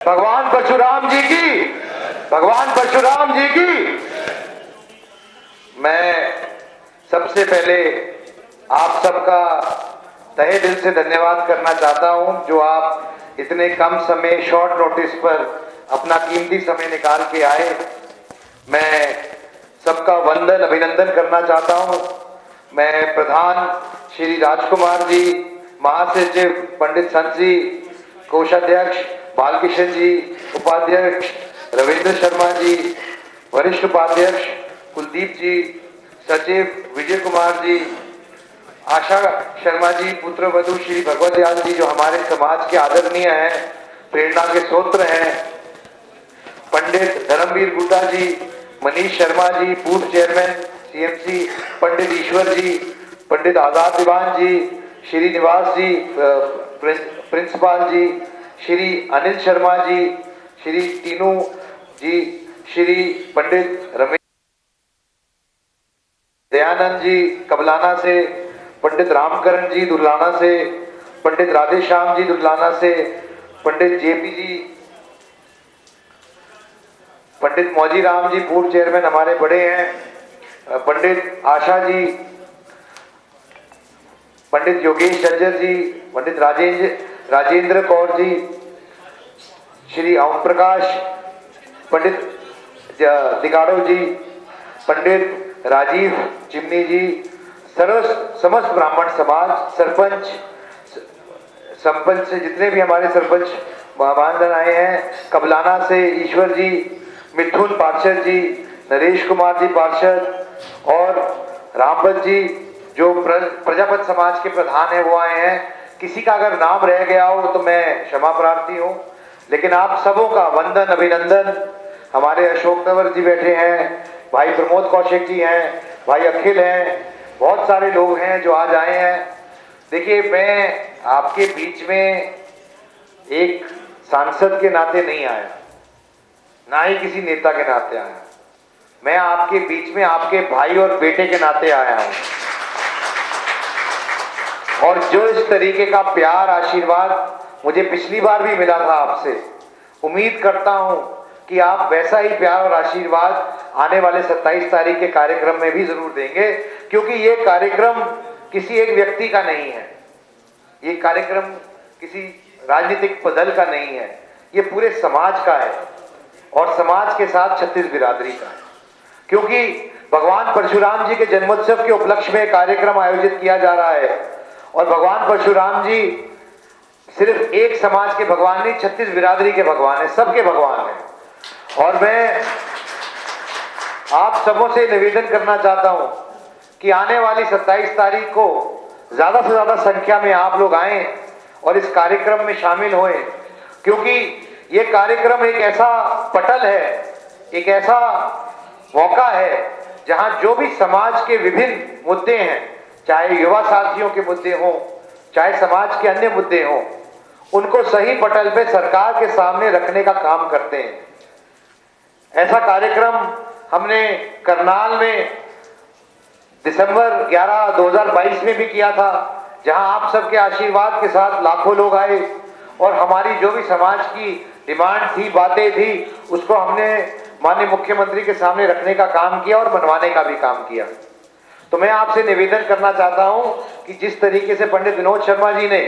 भगवान परशुराम जी की, भगवान परशुराम जी की। मैं सबसे पहले आप सबका तहे दिल से धन्यवाद करना चाहता हूं, जो आप इतने कम समय, शॉर्ट नोटिस पर अपना कीमती समय निकाल के आए। मैं सबका वंदन, अभिनंदन करना चाहता हूं। मैं प्रधान श्री राजकुमार जी, महासचिव पंडित संत जी, कोषाध्यक्ष बालकिशन जी, उपाध्यक्ष रविंद्र शर्मा जी, वरिष्ठ उपाध्यक्ष कुलदीप जी, सचिव विजय कुमार जी, आशा शर्मा जी, पुत्र वधु श्री भगवत दयाल जी, जो हमारे समाज के आदरणीय हैं, प्रेरणा के स्रोत हैं, पंडित धर्मवीर गुट्टा जी, मनीष शर्मा जी, पूर्व चेयरमैन सीएमसी, पंडित ईश्वर जी, पंडित आजाद दीवान जी, श्रीनिवास जी, प्रिंसिपाल जी, श्री अनिल शर्मा जी, श्री तीनू जी, श्री पंडित रमेश दयानंद जी कबलाना से, पंडित रामकरण जी दुर्लाना से, पंडित राधेश्याम जी दुर्लाना से, पंडित जेपी जी, पंडित मौजी राम जी, पूर्व चेयरमैन हमारे बड़े हैं, पंडित आशा जी, पंडित योगेश जज्जर जी, पंडित राजेंद्र कौर जी, श्री ओम प्रकाश, पंडित दिगाड़ो जी, पंडित राजीव चिमनी जी, समस्त ब्राह्मण समाज, सरपंच से जितने भी हमारे सरपंच महाजन आए हैं, कबलाना से ईश्वर जी, मिथुन पार्षद जी, नरेश कुमार जी पार्षद और रामबत जी, जो प्रजापत समाज के प्रधान है, वो आए हैं। किसी का अगर नाम रह गया हो तो मैं क्षमा प्रार्थी हूँ, लेकिन आप सबों का वंदन, अभिनंदन। हमारे अशोक तंवर जी बैठे हैं, भाई प्रमोद कौशिक जी हैं, भाई अखिल हैं, बहुत सारे लोग हैं जो आज आए हैं। देखिए, मैं आपके बीच में एक सांसद के नाते नहीं आया, ना ही किसी नेता के नाते आया। मैं आपके बीच में आपके भाई और बेटे के नाते आया हूं, और जो इस तरीके का प्यार, आशीर्वाद मुझे पिछली बार भी मिला था आपसे, उम्मीद करता हूं कि आप वैसा ही प्यार और आशीर्वाद आने वाले 27 तारीख के कार्यक्रम में भी जरूर देंगे, क्योंकि ये कार्यक्रम किसी एक व्यक्ति का नहीं है, ये कार्यक्रम किसी राजनीतिक दल का नहीं है, ये पूरे समाज का है और समाज के साथ छत्तीस बिरादरी का है। क्योंकि भगवान परशुराम जी के जन्मोत्सव के उपलक्ष्य में कार्यक्रम आयोजित किया जा रहा है, और भगवान परशुराम जी सिर्फ एक समाज के भगवान नहीं, 36 बिरादरी के भगवान है, सबके भगवान है। और मैं आप सबों से निवेदन करना चाहता हूं कि आने वाली 27 तारीख को ज्यादा से ज्यादा संख्या में आप लोग आएं और इस कार्यक्रम में शामिल हों, क्योंकि ये कार्यक्रम एक ऐसा पटल है, एक ऐसा मौका है जहां जो भी समाज के विभिन्न मुद्दे हैं, चाहे युवा साथियों के मुद्दे हों, चाहे समाज के अन्य मुद्दे हों, उनको सही पटल पे सरकार के सामने रखने का काम करते हैं। ऐसा कार्यक्रम हमने करनाल में दिसंबर 11, 2022 में भी किया था, जहां आप सबके आशीर्वाद के साथ लाखों लोग आए और हमारी जो भी समाज की डिमांड थी, बातें थी, उसको हमने माननीय मुख्यमंत्री के सामने रखने का काम किया और मनवाने का भी काम किया। तो मैं आपसे निवेदन करना चाहता हूं कि जिस तरीके से पंडित विनोद शर्मा जी ने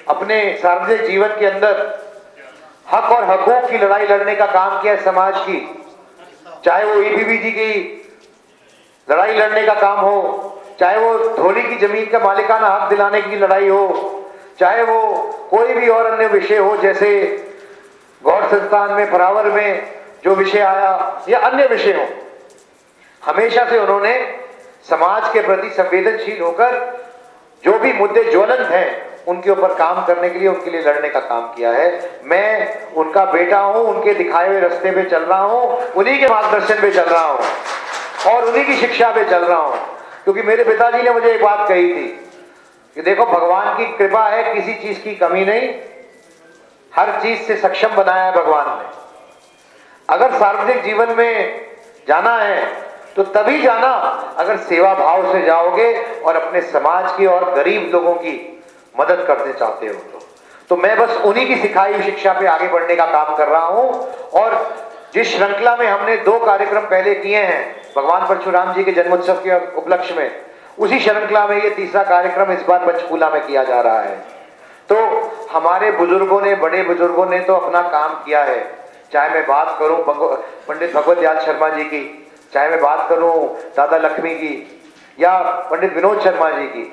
अपने सार्वजनिक जीवन के अंदर हक और हकूक की लड़ाई लड़ने का काम किया समाज की, चाहे वो ईपीबीजी की लड़ाई लड़ने का काम हो, चाहे वो धोली की जमीन का मालिकाना हक दिलाने की लड़ाई हो, चाहे वो कोई भी और अन्य विषय हो, जैसे गौड़ संस्थान में, फरावर में जो विषय आया या अन्य विषय हो, हमेशा से उन्होंने समाज के प्रति संवेदनशील होकर जो भी मुद्दे ज्वलंत हैं उनके ऊपर काम करने के लिए, उनके लिए लड़ने का काम किया है। मैं उनका बेटा हूं, उनके दिखाए हुए रास्ते पे चल रहा हूं, उन्हीं के मार्गदर्शन पे चल रहा हूं और उन्हीं की शिक्षा पे चल रहा हूं। क्योंकि मेरे पिताजी ने मुझे एक बात कही थी कि देखो, भगवान की कृपा है, किसी चीज की कमी नहीं, हर चीज से सक्षम बनाया है भगवान ने। अगर सार्वजनिक जीवन में जाना है तो तभी जाना अगर सेवा भाव से जाओगे और अपने समाज की और गरीब लोगों की मदद करते चाहते हो तो मैं बस उन्हीं की सिखाई हुई शिक्षा पे आगे बढ़ने का काम कर रहा हूं। और जिस श्रृंखला में हमने 2 कार्यक्रम पहले किए हैं भगवान परशुराम जी के जन्मोत्सव के उपलक्ष्य में, उसी श्रृंखला में ये तीसरा कार्यक्रम इस बार पंचकूला में किया जा रहा है। तो हमारे बुजुर्गों ने, बड़े बुजुर्गों ने तो अपना काम किया है। चाहे मैं बात करूं पंडित भगवत दयाल शर्मा जी की, चाहे मैं बात करूं दादा लक्ष्मी की या पंडित विनोद शर्मा जी की,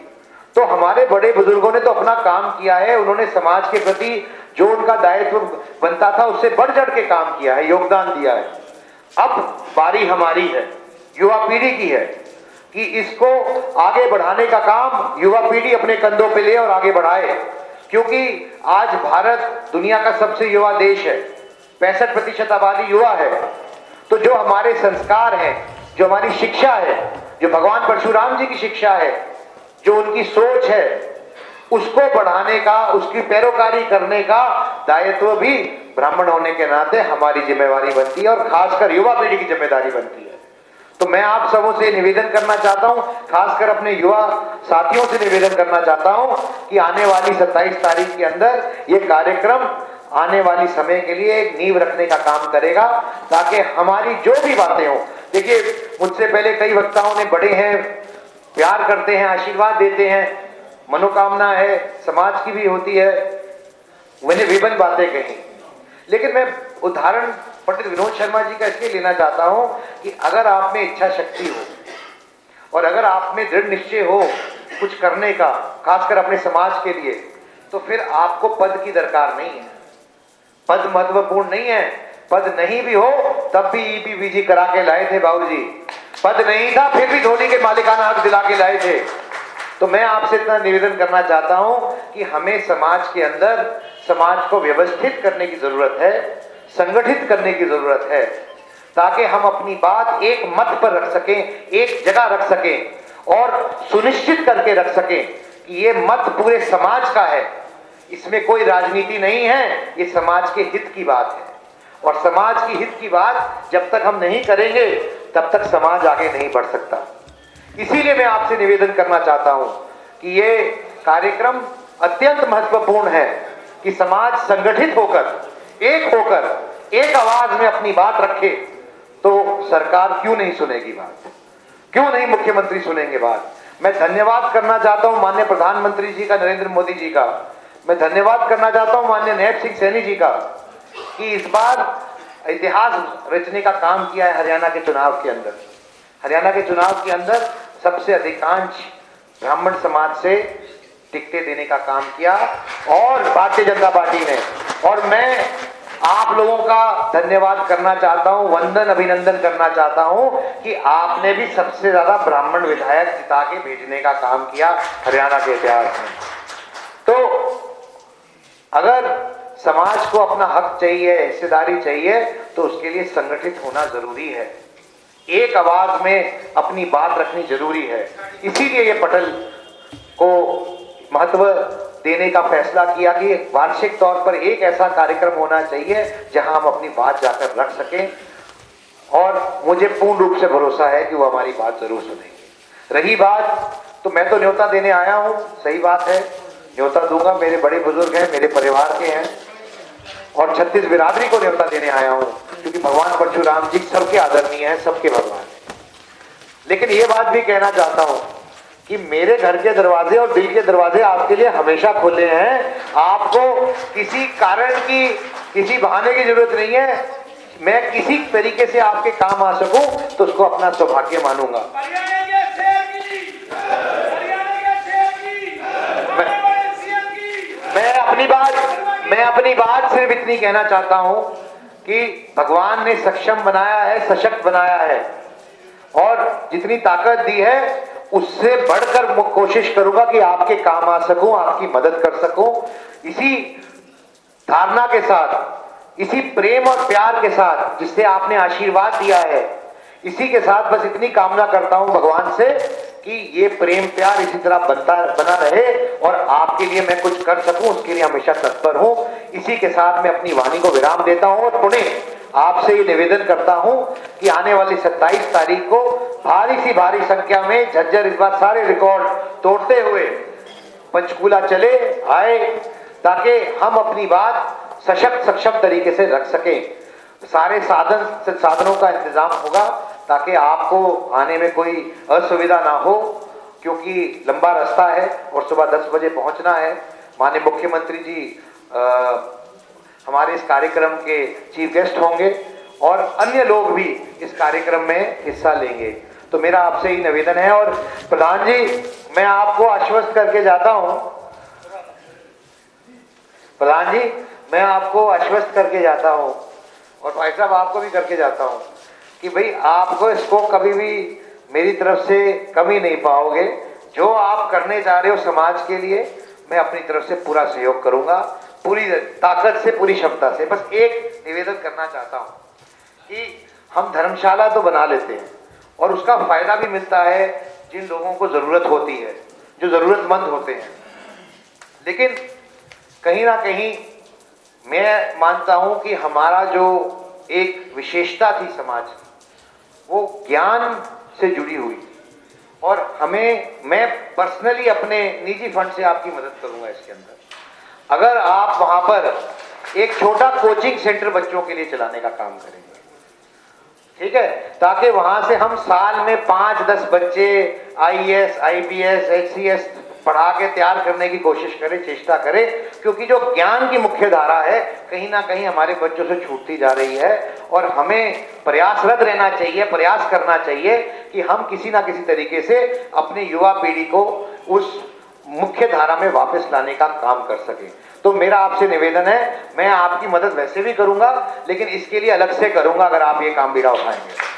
तो हमारे बड़े बुजुर्गों ने तो अपना काम किया है। उन्होंने समाज के प्रति जो उनका दायित्व बनता था उससे बढ़ चढ़ के काम किया है, योगदान दिया है। अब बारी हमारी है, युवा पीढ़ी की है, कि इसको आगे बढ़ाने का काम युवा पीढ़ी अपने कंधों पे ले और आगे बढ़ाए। क्योंकि आज भारत दुनिया का सबसे युवा देश है, 65% आबादी युवा है। तो जो हमारे संस्कार हैं, जो हमारी शिक्षा है, जो भगवान परशुराम जी की शिक्षा है, जो उनकी सोच है, उसको बढ़ाने का, उसकी पैरोकारी करने का दायित्व भी ब्राह्मण होने के नाते हमारी जिम्मेवारी बनती है और खासकर युवा पीढ़ी की जिम्मेदारी बनती है। तो मैं आप सबों से निवेदन करना चाहता हूं, खासकर अपने युवा साथियों से निवेदन करना चाहता हूं कि आने वाली 27 तारीख के अंदर ये कार्यक्रम आने वाली समय के लिए एक नींव रखने का काम करेगा, ताकि हमारी जो भी बातें हों। देखिए, मुझसे पहले कई वक्ताओं ने, बड़े हैं, प्यार करते हैं, आशीर्वाद देते हैं, मनोकामना है, समाज की भी होती है, मैंने विभिन्न बातें कही। लेकिन मैं उदाहरण पंडित विनोद शर्मा जी का इसलिए लेना चाहता हूं कि अगर आप में इच्छा शक्ति हो और अगर आप में दृढ़ निश्चय हो कुछ करने का, खासकर अपने समाज के लिए, तो फिर आपको पद की दरकार नहीं है। पद महत्वपूर्ण नहीं है। पद नहीं भी हो तब भी ईपीवीजी करा के लाए थे बाबूजी। पद नहीं था फिर भी धोनी के मालिकाना हक दिला के लाए थे। तो मैं आपसे इतना निवेदन करना चाहता हूं कि हमें समाज के अंदर समाज को व्यवस्थित करने की जरूरत है, संगठित करने की जरूरत है, ताकि हम अपनी बात एक मत पर रख सकें, एक जगह रख सकें और सुनिश्चित करके रख सकें कि ये मत पूरे समाज का है। इसमें कोई राजनीति नहीं है, ये समाज के हित की बात है। और समाज की हित की बात जब तक हम नहीं करेंगे तब तक समाज आगे नहीं बढ़ सकता। इसीलिए मैं आपसे निवेदन करना चाहता हूं कि ये कार्यक्रम अत्यंत महत्वपूर्ण है कि समाज संगठित होकर, एक आवाज में अपनी बात रखे। तो सरकार क्यों नहीं सुनेगी बात, क्यों नहीं मुख्यमंत्री सुनेंगे बात। मैं धन्यवाद करना चाहता हूं माननीय प्रधानमंत्री जी का, नरेंद्र मोदी जी का। मैं धन्यवाद करना चाहता हूं माननीय नैब सिंह सैनी जी का कि इस बार इतिहास रचने का काम किया है हरियाणा के चुनाव के अंदर। हरियाणा के चुनाव के अंदर सबसे अधिकांश ब्राह्मण समाज से टिकटें देने का काम किया और भारतीय जनता पार्टी ने। और मैं आप लोगों का धन्यवाद करना चाहता हूं, वंदन अभिनंदन करना चाहता हूं कि आपने भी सबसे ज्यादा ब्राह्मण विधायक जिता के भेजने का काम किया हरियाणा के इतिहास में। तो अगर समाज को अपना हक चाहिए, हिस्सेदारी चाहिए, तो उसके लिए संगठित होना जरूरी है, एक आवाज में अपनी बात रखनी जरूरी है। इसीलिए ये पटल को महत्व देने का फैसला किया कि वार्षिक तौर पर एक ऐसा कार्यक्रम होना चाहिए जहां हम अपनी बात जाकर रख सकें। और मुझे पूर्ण रूप से भरोसा है कि वो हमारी बात जरूर सुनेंगे। रही बात, तो मैं तो न्योता देने आया हूं, सही बात है, न्योता दूंगा, मेरे बड़े बुजुर्ग हैं, मेरे परिवार के हैं और 36 बिरादरी को न्योता देने आया हूं, क्योंकि भगवान परशुराम जी सबके आदरणीय हैं, सबके भगवान। लेकिन ये बात भी कहना चाहता हूं कि मेरे घर के दरवाजे और दिल के दरवाजे आपके लिए हमेशा खुले हैं। आपको किसी कारण की, किसी बहाने की जरूरत नहीं है। मैं किसी तरीके से आपके काम आ सकूं तो उसको अपना सौभाग्य मानूंगा। मैं अपनी बात सिर्फ इतनी कहना चाहता हूं कि भगवान ने सक्षम बनाया है, सशक्त बनाया है और जितनी ताकत दी है उससे बढ़कर कोशिश करूंगा कि आपके काम आ सकूं, आपकी मदद कर सकूं। इसी धारणा के साथ, इसी प्रेम और प्यार के साथ जिससे आपने आशीर्वाद दिया है, इसी के साथ बस इतनी कामना करता हूं भगवान से कि ये प्रेम प्यार इसी तरह बना रहे और आपके लिए मैं कुछ कर सकूं, उसके लिए हमेशा तत्पर हूं। इसी के साथ मैं अपनी वाणी को विराम देता हूं और पुनः आपसे ये निवेदन करता हूं कि आने वाली 27 तारीख को भारी सी भारी संख्या में झज्जर इस बार सारे रिकॉर्ड तोड़ते हुए पंचकूला चले आए, ताकि हम अपनी बात सशक्त सक्षम तरीके से रख सकें। सारे साधनों का इंतजाम होगा ताकि आपको आने में कोई असुविधा ना हो, क्योंकि लंबा रास्ता है और सुबह 10 बजे पहुंचना है। माननीय मुख्यमंत्री जी हमारे इस कार्यक्रम के चीफ गेस्ट होंगे और अन्य लोग भी इस कार्यक्रम में हिस्सा लेंगे। तो मेरा आपसे ही निवेदन है। और प्रधान जी, मैं आपको आश्वस्त करके जाता हूं, प्रधान जी मैं आपको आश्वस्त करके जाता हूं और भाई साहब आपको भी करके जाता हूं कि भाई आपको इसको कभी भी मेरी तरफ से कमी नहीं पाओगे। जो आप करने जा रहे हो समाज के लिए, मैं अपनी तरफ से पूरा सहयोग करूंगा, पूरी ताकत से, पूरी क्षमता से। बस एक निवेदन करना चाहता हूं कि हम धर्मशाला तो बना लेते हैं और उसका फायदा भी मिलता है जिन लोगों को जरूरत होती है, जो जरूरतमंद होते हैं, लेकिन कहीं ना कहीं मैं मानता हूं कि हमारा जो एक विशेषता थी समाज की, वो ज्ञान से जुड़ी हुई थी। और मैं पर्सनली अपने निजी फंड से आपकी मदद करूंगा इसके अंदर। अगर आप वहां पर एक छोटा कोचिंग सेंटर बच्चों के लिए चलाने का काम करेंगे, ठीक है, ताकि वहां से हम साल में 5-10 बच्चे IAS, IPS, HCS पढ़ा के तैयार करने की कोशिश करें, चेष्टा करें, क्योंकि जो ज्ञान की मुख्य धारा है कहीं ना कहीं हमारे बच्चों से छूटती जा रही है। और हमें प्रयासरत रहना चाहिए, प्रयास करना चाहिए कि हम किसी ना किसी तरीके से अपने युवा पीढ़ी को उस मुख्य धारा में वापस लाने का काम कर सके। तो मेरा आपसे निवेदन है, मैं आपकी मदद वैसे भी करूंगा, लेकिन इसके लिए अलग से करूंगा अगर आप ये काम बीड़ा उठाएंगे।